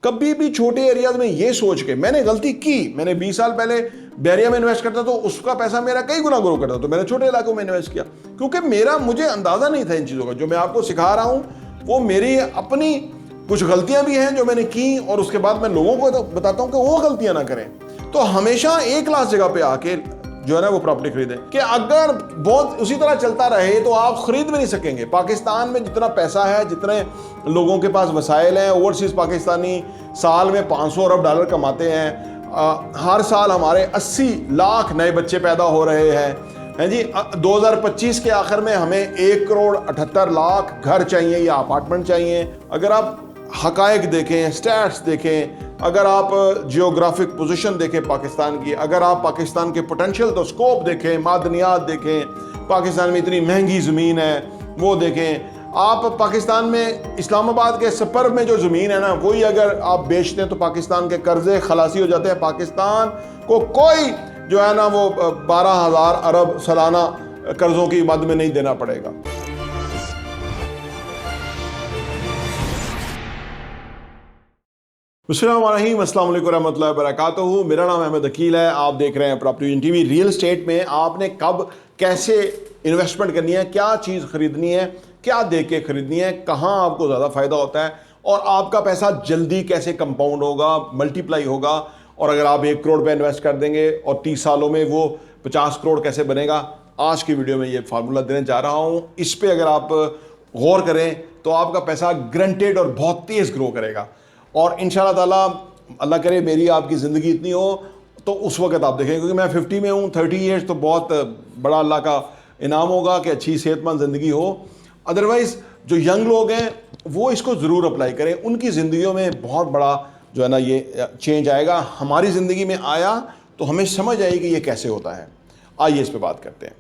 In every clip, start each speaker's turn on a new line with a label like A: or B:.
A: कभी भी छोटे एरियाज में ये सोच के मैंने गलती की, मैंने 20 साल पहले बैरिया में इन्वेस्ट करता तो उसका पैसा मेरा कई गुना ग्रो करता, तो मैंने छोटे इलाकों में इन्वेस्ट किया क्योंकि मुझे अंदाजा नहीं था इन चीजों का। जो मैं आपको सिखा रहा हूं वो मेरी अपनी कुछ गलतियां भी हैं जो मैंने की, और उसके बाद मैं लोगों को तो बताता हूं कि वो गलतियां ना करें। तो हमेशा एक क्लास जगह पे आके जो है ना वो प्रॉपर्टी खरीदें, कि अगर बहुत उसी तरह चलता रहे तो आप खरीद भी नहीं सकेंगे। पाकिस्तान में जितना पैसा है, जितने लोगों के पास वसाइल हैं, ओवरसीज पाकिस्तानी साल में 500 अरब डॉलर कमाते हैं। हर साल हमारे 80 लाख नए बच्चे पैदा हो रहे हैं जी। 2025 के आखिर में हमें 1 करोड़ 78 लाख घर चाहिए या अपार्टमेंट चाहिए। अगर आप हकायक देखें, स्टैट्स देखें, अगर आप जियोग्राफिक पोजीशन देखें पाकिस्तान की, अगर आप पाकिस्तान के पोटेंशियल तो स्कोप देखें, मादनियात देखें, पाकिस्तान में इतनी महंगी ज़मीन है वो देखें, आप पाकिस्तान में इस्लामाबाद के सपर में जो ज़मीन है ना वही अगर आप बेचते हैं तो पाकिस्तान के कर्जे खलासी हो जाते हैं। पाकिस्तान को कोई जो है ना वो 12,000 अरब सालाना कर्जों की मद में नहीं देना पड़ेगा। अस्सलाम वालेकुम रहमतुल्लाहि व बरकातहू। मेरा नाम अहमद अकील है, आप देख रहे हैं प्रॉपर्टी टीवी। रियल एस्टेट में आपने कब कैसे इन्वेस्टमेंट करनी है, क्या चीज़ खरीदनी है, क्या देख के खरीदनी है, कहाँ आपको ज़्यादा फ़ायदा होता है और आपका पैसा जल्दी कैसे कंपाउंड होगा, मल्टीप्लाई होगा। और अगर आप 1 करोड़ पे इन्वेस्ट कर देंगे और 30 सालों में वो 50 करोड़ कैसे बनेगा, आज की वीडियो में ये फार्मूला देने जा रहा हूँ। इस पर अगर आप गौर करें तो आपका पैसा ग्रंटेड और बहुत तेज़ ग्रो करेगा। और इंशाल्लाह ताला अल्लाह करे मेरी आपकी ज़िंदगी इतनी हो तो उस वक्त आप देखें, क्योंकि मैं 50 में हूँ, 30 ईयर्स तो बहुत बड़ा अल्लाह का इनाम होगा कि अच्छी सेहतमंद ज़िंदगी हो। अदरवाइज़ जो यंग लोग हैं वो इसको ज़रूर अप्लाई करें, उनकी ज़िंदगियों में बहुत बड़ा जो है ना ये चेंज आएगा। हमारी ज़िंदगी में आया तो हमें समझ आएगी ये कैसे होता है। आइए इस पर बात करते हैं।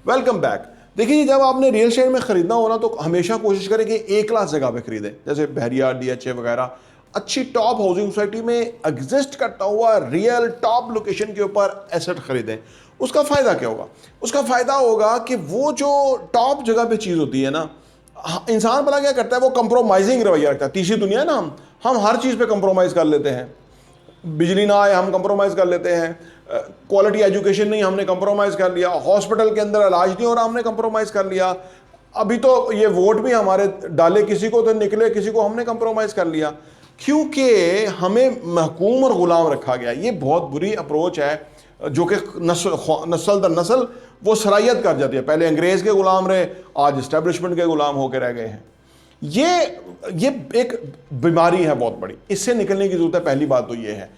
A: Welcome back. देखिए, जब आपने रियल एस्टेट में खरीदना हो ना तो हमेशा कोशिश करें कि एक क्लास जगह पे खरीदें, जैसे बहरिया, डीएचए वगैरह, अच्छी टॉप हाउसिंग सोसाइटी में एग्जिस्ट करता हुआ रियल टॉप लोकेशन के ऊपर एसेट खरीदें। उसका फ़ायदा क्या होगा? उसका फ़ायदा होगा कि वो जो टॉप जगह पे चीज़ होती है ना, इंसान भला क्या करता है, वो कंप्रोमाइजिंग रवैया रखता है। तीसरी दुनिया है ना, हम हर चीज़ पे कंप्रोमाइज़ कर लेते हैं। बिजली ना आए हम कंप्रोमाइज़ कर लेते हैं, क्वालिटी एजुकेशन नहीं हमने कंप्रोमाइज़ कर लिया, हॉस्पिटल के अंदर इलाज नहीं हो रहा हमने कंप्रोमाइज़ कर लिया, अभी तो ये वोट भी हमारे डाले किसी को तो निकले किसी को, हमने कंप्रोमाइज़ कर लिया क्योंकि हमें महकूम और ग़ुलाम रखा गया। ये बहुत बुरी अप्रोच है जो कि नस्ल दर नस्ल वो सरायत कर जाती है। पहले अंग्रेज़ के ग़ुलाम रहे, आज इस्टेब्लिशमेंट के ग़ुलाम होकर रह गए हैं। ये एक बीमारी है बहुत बड़ी, इससे निकलने की ज़रूरत है। पहली बात तो ये है,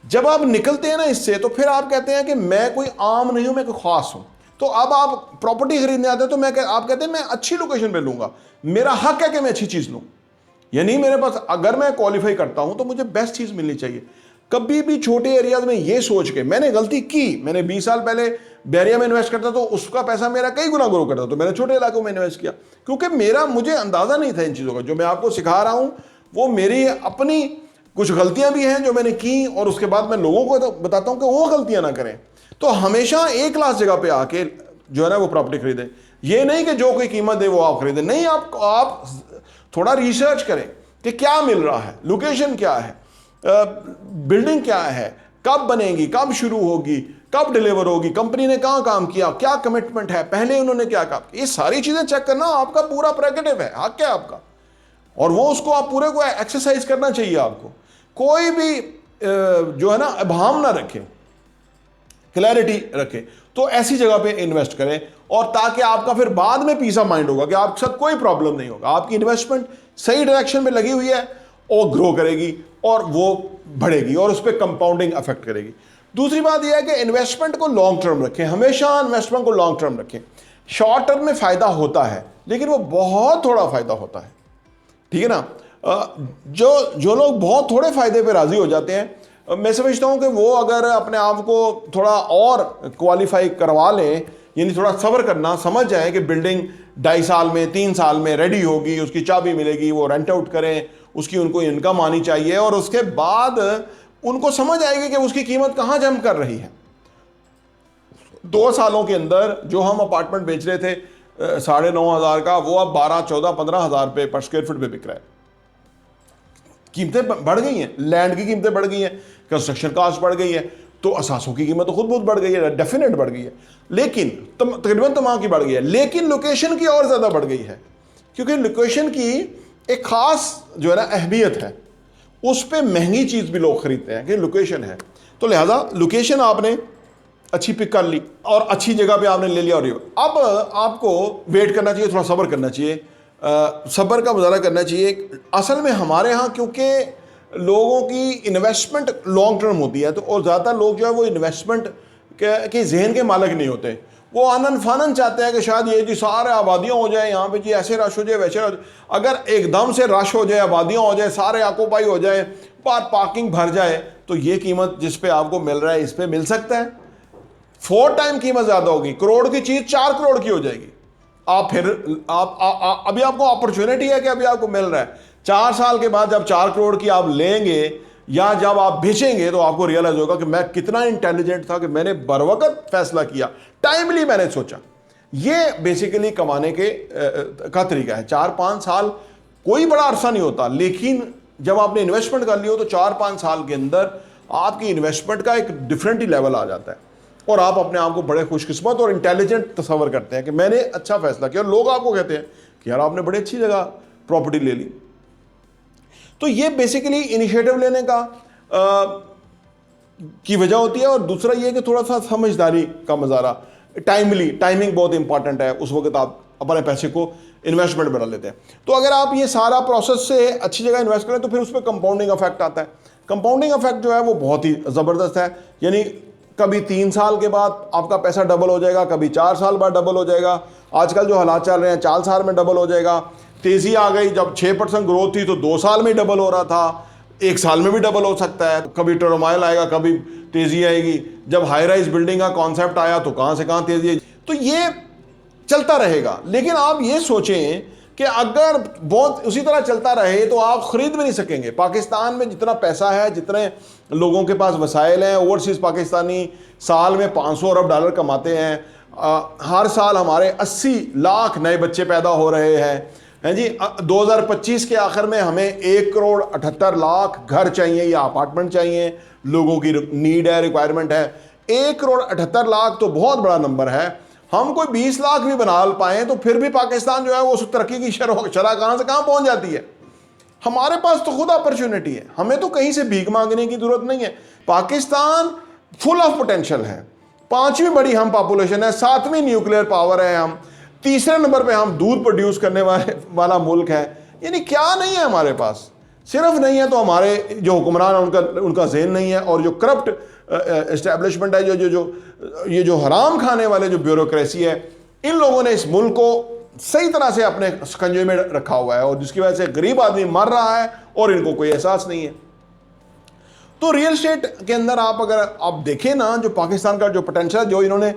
A: जब आप निकलते हैं ना इससे तो फिर आप कहते हैं कि मैं कोई आम नहीं हूं, मैं कोई ख़ास हूं। तो अब आप प्रॉपर्टी खरीदने आते हैं तो आप कहते हैं मैं अच्छी लोकेशन पे लूँगा, मेरा हक है कि मैं अच्छी चीज़ लूँ। यानी मेरे पास अगर मैं क्वालिफाई करता हूं तो मुझे बेस्ट चीज़ मिलनी चाहिए। कभी भी छोटे एरियाज में ये सोच के मैंने गलती की, मैंने 20 साल पहले बैरिया में इन्वेस्ट करता तो उसका पैसा मेरा कई गुना ग्रो करता, तो मैंने छोटे इलाकों में इन्वेस्ट किया क्योंकि मुझे अंदाज़ा नहीं था इन चीज़ों का। जो मैं आपको सिखा रहा हूँ वो मेरी अपनी कुछ गलतियां भी हैं जो मैंने की, और उसके बाद मैं लोगों को तो बताता हूं कि वो गलतियां ना करें। तो हमेशा एक क्लास जगह पे आके जो है ना वो प्रॉपर्टी खरीदें। ये नहीं कि जो कोई कीमत दे वो आप खरीदें, नहीं, आप थोड़ा रिसर्च करें कि क्या मिल रहा है, लोकेशन क्या है, बिल्डिंग क्या है, कब बनेगी, कब शुरू होगी, कब डिलीवर होगी, कंपनी ने कहाँ काम किया, क्या कमिटमेंट है, पहले उन्होंने क्या काम, ये सारी चीजें चेक करना आपका पूरा प्रेरोगेटिव है, हक है आपका, और वो उसको आप पूरे को एक्सरसाइज करना चाहिए। आपको कोई भी जो है ना अभाम ना रखे, क्लैरिटी रखे, तो ऐसी जगह पे इन्वेस्ट करें, और ताकि आपका फिर बाद में पीस ऑफ माइंड होगा कि आपके साथ कोई प्रॉब्लम नहीं होगा। आपकी इन्वेस्टमेंट सही डायरेक्शन में लगी हुई है और ग्रो करेगी और वो बढ़ेगी और उस पर कंपाउंडिंग अफेक्ट करेगी। दूसरी बात यह है कि इन्वेस्टमेंट को लॉन्ग टर्म रखें, हमेशा इन्वेस्टमेंट को लॉन्ग टर्म रखें। शॉर्ट टर्म में फ़ायदा होता है लेकिन वो बहुत थोड़ा फ़ायदा होता है, ठीक है ना। जो लोग बहुत थोड़े फ़ायदे पे राज़ी हो जाते हैं, मैं समझता हूँ कि वो अगर अपने आप को थोड़ा और क्वालिफाई करवा लें, यानी थोड़ा सब्र करना, समझ जाए कि बिल्डिंग 2.5 साल में 3 साल में रेडी होगी, उसकी चाबी मिलेगी, वो रेंट आउट करें, उसकी उनको इनकम आनी चाहिए, और उसके बाद उनको समझ आएगी कि उसकी कीमत कहाँ जम कर रही है। 2 सालों के अंदर जो हम अपार्टमेंट बेच रहे थे 9,500 का, वो अब 12, 14, 15,000 रुपये पर स्क्वायर फीट पे बिक रहा है। कीमतें बढ़ गई हैं, लैंड की कीमतें बढ़ गई हैं, कंस्ट्रक्शन कास्ट बढ़ गई है, तो असासों की कीमत तो खुद बहुत बढ़ गई है, डेफिनेट बढ़ गई है, लेकिन तकरीबन तमाम की बढ़ गई है, लेकिन लोकेशन की और ज़्यादा बढ़ गई है, क्योंकि लोकेशन की एक ख़ास जो है ना अहमियत है, उस पर महंगी चीज़ भी लोग खरीदते हैं कि लोकेशन है। तो लिहाजा लोकेशन आपने अच्छी पिक कर ली और अच्छी जगह पे आपने ले लिया, और अब आपको वेट करना चाहिए, थोड़ा सब्र करना चाहिए, सब्र का मुजाहरा करना चाहिए। असल में हमारे यहाँ क्योंकि लोगों की इन्वेस्टमेंट लॉन्ग टर्म होती है, तो और ज़्यादातर लोग जो है वो इन्वेस्टमेंट के जहन के मालिक नहीं होते, वो आनन फानन चाहते हैं कि शायद ये जी सारे आबादियाँ हो जाए यहाँ पे, जी ऐसे रश हो जाए वैसे रश। अगर एकदम से रश हो जाए, आबादियाँ हो जाए, सारे आकोपाई हो जाए, पार्किंग भर जाए, तो ये कीमत जिस पे आपको मिल रहा है इस पे मिल सकता है 4 टाइम कीमत ज़्यादा होगी। करोड़ की चीज़ 4 करोड़ की हो जाएगी। आप फिर अभी आपको अपॉर्चुनिटी है कि अभी आपको मिल रहा है, 4 साल के बाद जब 4 करोड़ की आप लेंगे या जब आप बेचेंगे, तो आपको रियलाइज होगा कि मैं कितना इंटेलिजेंट था कि मैंने बरवकत फैसला किया, टाइमली मैंने सोचा। ये बेसिकली कमाने का तरीका है। 4-5 साल कोई बड़ा अरसा नहीं होता, लेकिन जब आपने इन्वेस्टमेंट कर ली हो तो 4-5 साल के अंदर आपकी इन्वेस्टमेंट का एक डिफरेंट ही लेवल आ जाता है, और आप अपने आप को बड़े खुशकिस्मत और इंटेलिजेंट तस्वर करते हैं कि मैंने अच्छा फैसला किया, और लोग आपको कहते हैं कि यार आपने बड़ी अच्छी जगह प्रॉपर्टी ले ली। तो ये बेसिकली इनिशिएटिव लेने का की वजह होती है। और दूसरा ये कि थोड़ा सा समझदारी का मुजाहरा, टाइमिंग बहुत इंपॉर्टेंट है, उस वक्त आप अपने पैसे को इन्वेस्टमेंट बना लेते हैं। तो अगर आप ये सारा प्रोसेस से अच्छी जगह इन्वेस्ट करें तो फिर उस पर कंपाउंडिंग इफेक्ट आता है। कंपाउंडिंग इफेक्ट जो है वो बहुत ही ज़बरदस्त है, यानी कभी 3 साल के बाद आपका पैसा डबल हो जाएगा, कभी 4 साल बाद डबल हो जाएगा। आजकल जो हालात चल रहे हैं 4 साल में डबल हो जाएगा। तेज़ी आ गई, जब 6% ग्रोथ थी तो 2 साल में डबल हो रहा था, 1 साल में भी डबल हो सकता है। कभी टर्मोइल आएगा, कभी तेज़ी आएगी। जब हाई राइज बिल्डिंग का कॉन्सेप्ट आया तो कहाँ से कहाँ तेज़ी आई। तो ये चलता रहेगा, लेकिन आप ये सोचें कि अगर बहुत उसी तरह चलता रहे तो आप ख़रीद भी नहीं सकेंगे। पाकिस्तान में जितना पैसा है, जितने लोगों के पास वसाइल हैं, ओवरसीज़ पाकिस्तानी साल में 500 अरब डॉलर कमाते हैं। हर साल हमारे 80 लाख नए बच्चे पैदा हो रहे हैं जी। 2025 के आखिर में हमें 1 करोड़ 78 लाख घर चाहिए या अपार्टमेंट चाहिए, लोगों की नीड है, रिक्वायरमेंट है। 1 करोड़ 78 लाख तो बहुत बड़ा नंबर है। हम कोई 20 लाख भी बना पाएँ तो फिर भी पाकिस्तान जो है वो उस तरक्की की शरह कहाँ से कहाँ पहुँच जाती है। हमारे पास तो खुद अपॉर्चुनिटी है, हमें तो कहीं से भीख मांगने की जरूरत नहीं है। पाकिस्तान फुल ऑफ पोटेंशियल है, 5वीं बड़ी हम पॉपुलेशन है, 7वीं न्यूक्लियर पावर है हम, 3रे नंबर पे हम दूध प्रोड्यूस करने वाला मुल्क है। यानी क्या नहीं है हमारे पास, सिर्फ नहीं है तो हमारे जो हुक्मरान है उनका ज़हन नहीं है, और जो करप्ट एस्टेब्लिशमेंट है, ये जो हराम खाने वाले जो ब्यूरोक्रेसी है, इन लोगों ने इस मुल्क को सही तरह से अपने शिकंजे में रखा हुआ है, और जिसकी वजह से गरीब आदमी मर रहा है और इनको कोई एहसास नहीं है। तो रियल एस्टेट के अंदर अगर आप देखें ना, जो पाकिस्तान का जो पोटेंशियल जो इन्होंने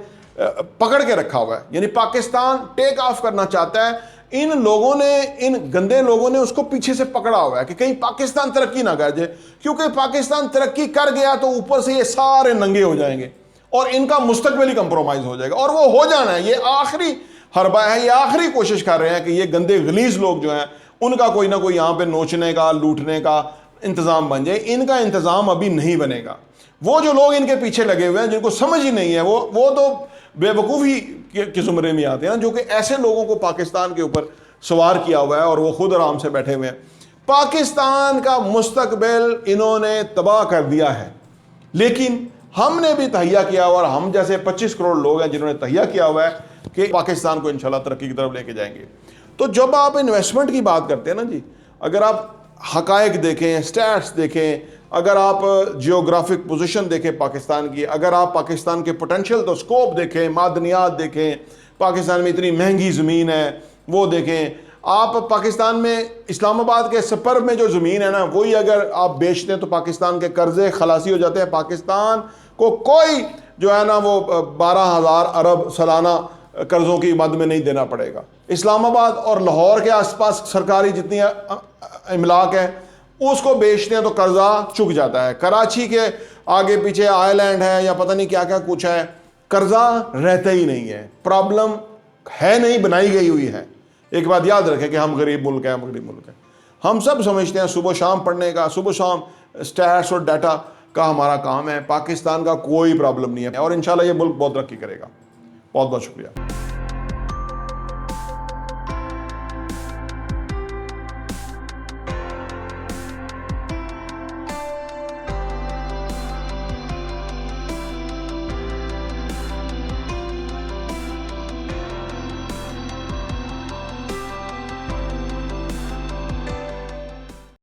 A: पकड़ के रखा हुआ है, यानी पाकिस्तान टेक ऑफ करना चाहता है, इन लोगों ने, इन गंदे लोगों ने उसको पीछे से पकड़ा हुआ है कि कहीं पाकिस्तान तरक्की ना कर जाए, क्योंकि पाकिस्तान तरक्की कर गया तो ऊपर से ये सारे नंगे हो जाएंगे और इनका मुस्तकबिल ही कंप्रोमाइज हो जाएगा, और वो हो जाना है। ये आखिरी हरबा है, ये आखिरी कोशिश कर रहे हैं कि ये गंदे गलीज लोग जो हैं उनका कोई ना कोई यहाँ पे नोचने का, लूटने का इंतज़ाम बन जाए। इनका इंतज़ाम अभी नहीं बनेगा। वो जो लोग इनके पीछे लगे हुए हैं, जिनको समझ ही नहीं है, वो तो बेवकूफ़ी के ज़ुमरे में आते हैं, जो कि ऐसे लोगों को पाकिस्तान के ऊपर सवार किया हुआ है और वो खुद आराम से बैठे हुए हैं। पाकिस्तान का मुस्तकबिल इन्होंने तबाह कर दिया है, लेकिन हमने भी तहिया किया हुआ, और हम जैसे 25 करोड़ लोग हैं जिन्होंने तहिया किया हुआ है कि पाकिस्तान को इंशाल्लाह तरक्की की तरफ लेके जाएंगे। तो जब आप इन्वेस्टमेंट की बात करते हैं ना जी, अगर आप हकायक देखें, स्टैट्स देखें, अगर आप जियोग्राफिक पोजीशन देखें पाकिस्तान की, अगर आप पाकिस्तान के पोटेंशियल तो स्कोप देखें, मादनियात देखें, पाकिस्तान में इतनी महंगी ज़मीन है वो देखें, आप पाकिस्तान में इस्लामाबाद के सपर में जो ज़मीन है ना, वही अगर आप बेचते हैं तो पाकिस्तान के कर्जे खलासी हो जाते हैं। पाकिस्तान को कोई जो है ना वो 12,000 अरब सालाना कर्ज़ों की मद में नहीं देना पड़ेगा। इस्लामाबाद और लाहौर के आसपास सरकारी जितनी इमलाक है उसको बेचते हैं तो कर्जा चुक जाता है। कराची के आगे पीछे आइलैंड है या पता नहीं क्या क्या कुछ है, कर्जा रहता ही नहीं है। प्रॉब्लम है नहीं, बनाई गई हुई है। एक बात याद रखें कि हम गरीब मुल्क हैं, हम गरीब मुल्क हैं। हम सब समझते हैं सुबह शाम पढ़ने का, सुबह शाम स्टैट्स और डाटा का हमारा काम है। पाकिस्तान का कोई प्रॉब्लम नहीं है और इंशाल्लाह ये मुल्क बहुत तरक्की करेगा। बहुत बहुत शुक्रिया।